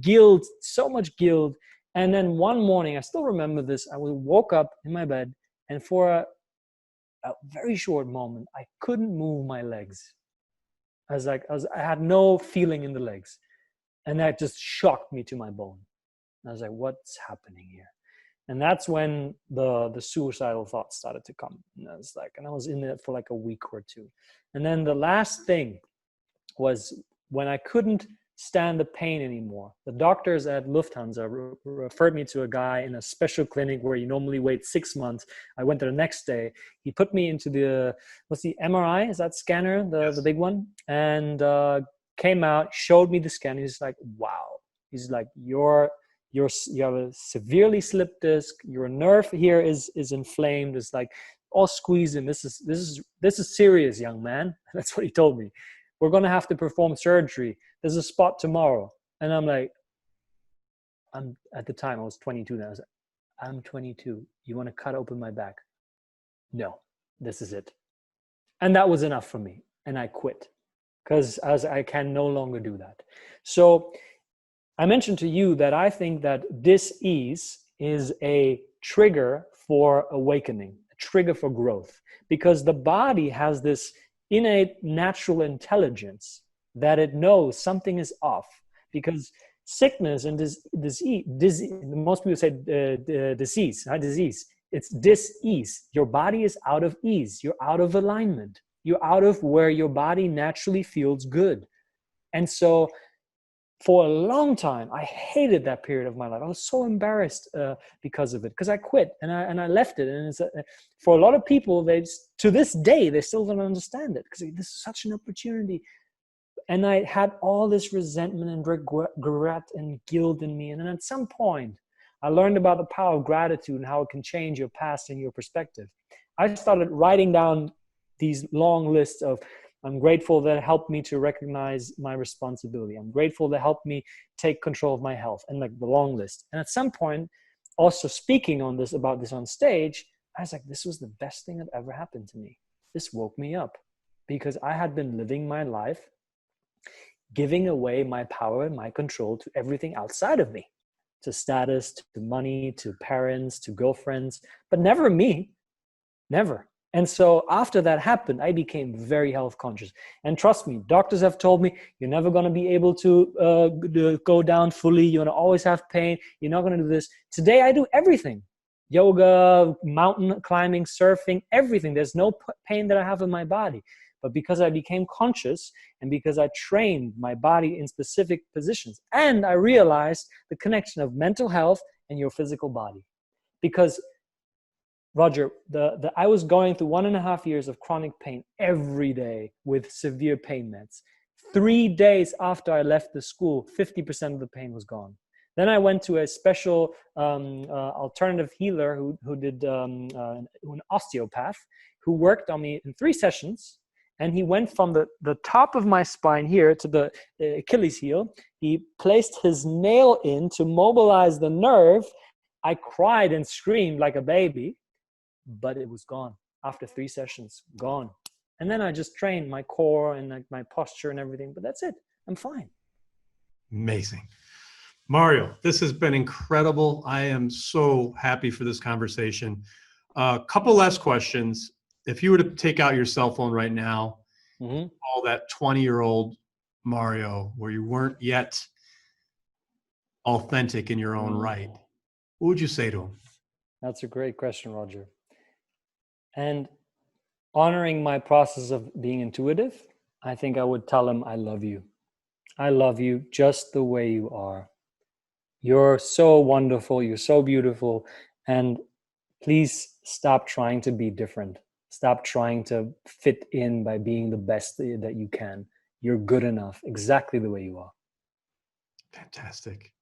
guilt, so much guilt. And then one morning, I still remember this, I woke up in my bed, and for a very short moment, I couldn't move my legs. I had no feeling in the legs. And that just shocked me to my bone. I was like, what's happening here? And that's when the suicidal thoughts started to come. And I was in it for like a week or two. And then the last thing was when I couldn't stand the pain anymore. The doctors at Lufthansa referred me to a guy in a special clinic where you normally wait 6 months. I went there the next day. He put me into the MRI? Is that scanner, the big one? And came out, showed me the scan. He's like, wow. He's like, you have a severely slipped disc. Your nerve here is inflamed. It's like all squeezing. This is serious, young man. That's what he told me. We're going to have to perform surgery. There's a spot tomorrow. And I'm like, at the time I was 22. Now I was like, I'm 22. You want to cut open my back? No, this is it. And that was enough for me. And I quit because I can no longer do that. So I mentioned to you that I think that dis-ease is a trigger for awakening, a trigger for growth, because the body has this innate natural intelligence that it knows something is off. Because sickness and disease, most people say disease, not disease. It's dis-ease. Your body is out of ease. You're out of alignment. You're out of where your body naturally feels good. And so for a long time, I hated that period of my life. I was so embarrassed because of it, because I quit and I left it. And for a lot of people, to this day, they still don't understand it because this is such an opportunity. And I had all this resentment and regret and guilt in me. And then at some point, I learned about the power of gratitude and how it can change your past and your perspective. I started writing down these long lists of, I'm grateful that it helped me to recognize my responsibility. I'm grateful that helped me take control of my health, and like the long list. And at some point, also speaking about this on stage, I was like, this was the best thing that ever happened to me. This woke me up because I had been living my life giving away my power and my control to everything outside of me, to status, to money, to parents, to girlfriends, but never me, never. And so after that happened, I became very health conscious. And trust me, doctors have told me, you're never going to be able to go down fully. You're going to always have pain. You're not going to do this. Today, I do everything. Yoga, mountain climbing, surfing, everything. There's no pain that I have in my body. But because I became conscious and because I trained my body in specific positions, and I realized the connection of mental health and your physical body. Because Roger, I was going through 1.5 years of chronic pain every day with severe pain meds. 3 days after I left the school, 50% of the pain was gone. Then I went to a special alternative healer who did an osteopath who worked on me in 3 sessions. And he went from the top of my spine here to the Achilles heel. He placed his nail in to mobilize the nerve. I cried and screamed like a baby. But it was gone after 3 sessions, gone. And then I just trained my core and like my posture and everything, but that's it. I'm fine. Amazing. Mario, this has been incredible. I am so happy for this conversation. A couple last questions. If you were to take out your cell phone right now, all that 20-year-old Mario, where you weren't yet authentic in your own right, what would you say to him? That's a great question, Roger. And honoring my process of being intuitive, I think I would tell him, I love you. I love you just the way you are. You're so wonderful. You're so beautiful. And please stop trying to be different. Stop trying to fit in by being the best that you can. You're good enough exactly the way you are. Fantastic.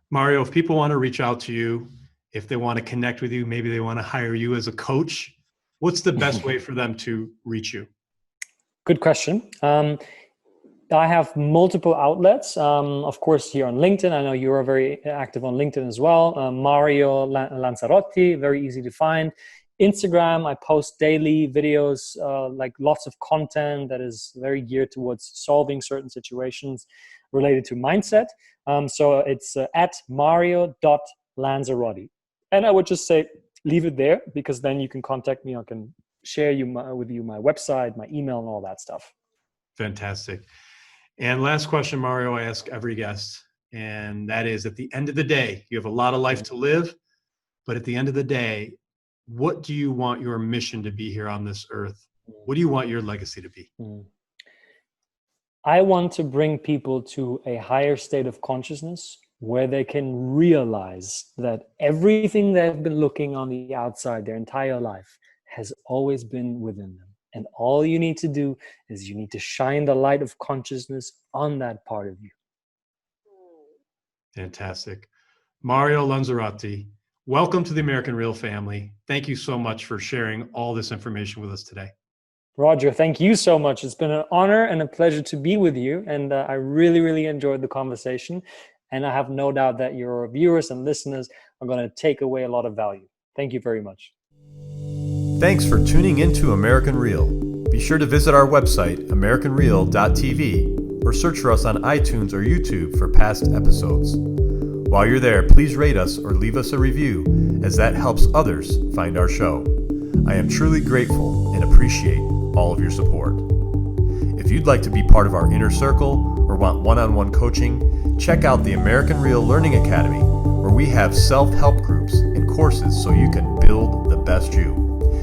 Mario, if people want to reach out to you, if they want to connect with you, maybe they want to hire you as a coach, what's the best way for them to reach you? Good question. I have multiple outlets. Of course, here on LinkedIn. I know you are very active on LinkedIn as well. Mario Lanzarotti, very easy to find. Instagram, I post daily videos, like lots of content that is very geared towards solving certain situations related to mindset. So it's at mario.lanzarotti. And I would just say, leave it there, because then you can contact me. I can share with you my website, my email, and all that stuff. Fantastic. And last question, Mario, I ask every guest, and that is, at the end of the day, you have a lot of life to live, but at the end of the day, what do you want your mission to be here on this earth? What do you want your legacy to be? I want to bring people to a higher state of consciousness where they can realize that everything they've been looking on the outside their entire life has always been within them. And all you need to do is you need to shine the light of consciousness on that part of you. Fantastic. Mario Lanzarotti, welcome to the American Real family. Thank you so much for sharing all this information with us today. Roger, thank you so much. It's been an honor and a pleasure to be with you. And I really, really enjoyed the conversation. And I have no doubt that your viewers and listeners are going to take away a lot of value. Thank you very much. Thanks for tuning into American Real. Be sure to visit our website, americanreal.tv, or search for us on iTunes or YouTube for past episodes. While you're there, please rate us or leave us a review, as that helps others find our show. I am truly grateful and appreciate all of your support. If you'd like to be part of our inner circle or want one-on-one coaching, check out the American Real Learning Academy, where we have self-help groups and courses so you can build the best you.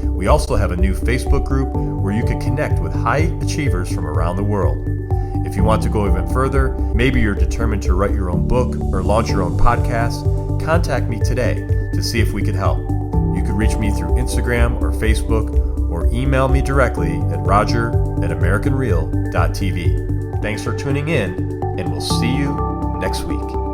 We also have a new Facebook group where you can connect with high achievers from around the world. If you want to go even further, maybe you're determined to write your own book or launch your own podcast, contact me today to see if we could help. You can reach me through Instagram or Facebook, or email me directly at roger@americanreal.tv. Thanks for tuning in, and we'll see you next week.